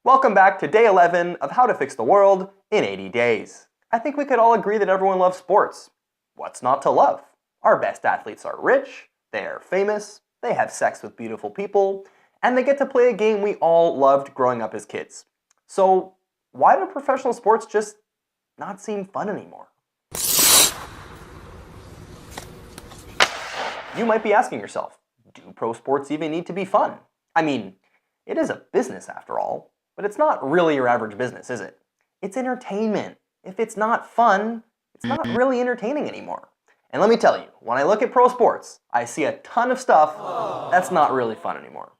Welcome back to day 11 of How to Fix the World in 80 Days. I think we could all agree that everyone loves sports. What's not to love? Our best athletes are rich, they are famous, they have sex with beautiful people, and they get to play a game we all loved growing up as kids. So why do professional sports just not seem fun anymore? You might be asking yourself, do pro sports even need to be fun? I mean, it is a business after all. But it's not really your average business, is it? It's entertainment. If it's not fun, it's not really entertaining anymore. And let me tell you, when I look at pro sports, I see a ton of stuff that's not really fun anymore.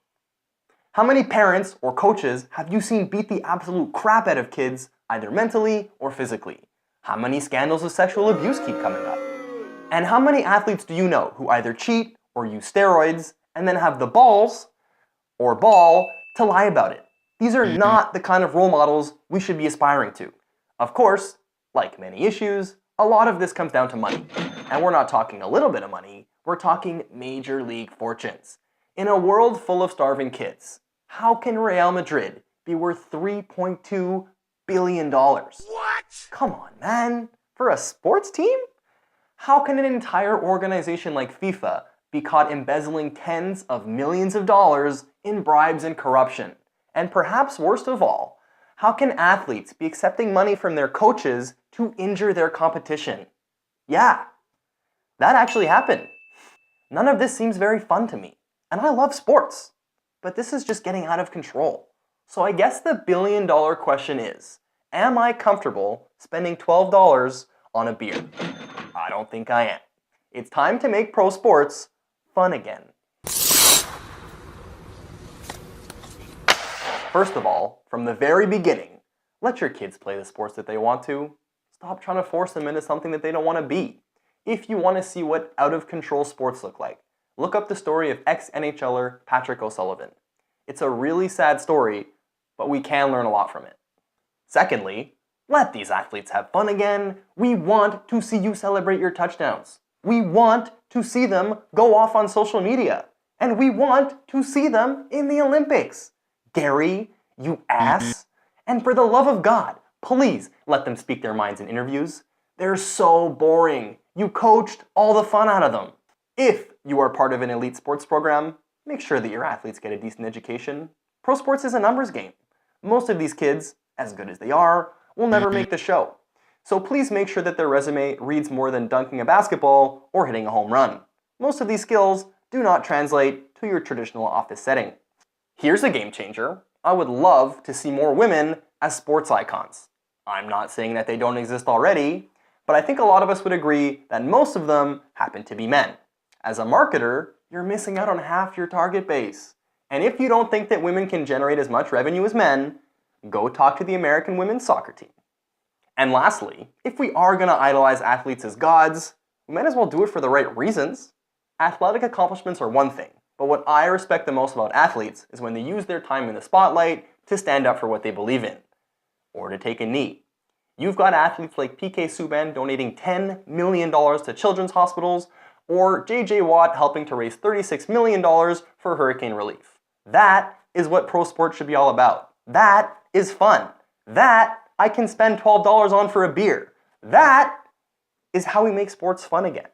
How many parents or coaches have you seen beat the absolute crap out of kids, either mentally or physically? How many scandals of sexual abuse keep coming up? And how many athletes do you know who either cheat or use steroids and then have the balls or ball to lie about it? These are not the kind of role models we should be aspiring to. Of course, like many issues, a lot of this comes down to money. And we're not talking a little bit of money, we're talking major league fortunes. In a world full of starving kids, how can Real Madrid be worth $3.2 billion? What? Come on, man. For a sports team? How can an entire organization like FIFA be caught embezzling tens of millions of dollars in bribes and corruption? And perhaps worst of all, how can athletes be accepting money from their coaches to injure their competition? Yeah, that actually happened. None of this seems very fun to me. And I love sports, but this is just getting out of control. So I guess the billion-dollar question is, am I comfortable spending $12 on a beer? I don't think I am. It's time to make pro sports fun again. First of all, from the very beginning, let your kids play the sports that they want to. Stop trying to force them into something that they don't want to be. If you want to see what out-of-control sports look like, look up the story of ex-NHLer Patrick O'Sullivan. It's a really sad story, but we can learn a lot from it. Secondly, let these athletes have fun again. We want to see you celebrate your touchdowns. We want to see them go off on social media. And we want to see them in the Olympics. Gary, you ass. And for the love of God, please let them speak their minds in interviews. They're so boring. You coached all the fun out of them. If you are part of an elite sports program, make sure that your athletes get a decent education. Pro sports is a numbers game. Most of these kids, as good as they are, will never make the show. So please make sure that their resume reads more than dunking a basketball or hitting a home run. Most of these skills do not translate to your traditional office setting. Here's a game changer. I would love to see more women as sports icons. I'm not saying that they don't exist already, but I think a lot of us would agree that most of them happen to be men. As a marketer, you're missing out on half your target base. And if you don't think that women can generate as much revenue as men, go talk to the American women's soccer team. And lastly, if we are going to idolize athletes as gods, we might as well do it for the right reasons. Athletic accomplishments are one thing, but what I respect the most about athletes is when they use their time in the spotlight to stand up for what they believe in, or to take a knee. You've got athletes like PK Subban donating $10 million to children's hospitals, or JJ Watt helping to raise $36 million for hurricane relief. That is what pro sports should be all about. That is fun. That I can spend $12 on for a beer. That is how we make sports fun again.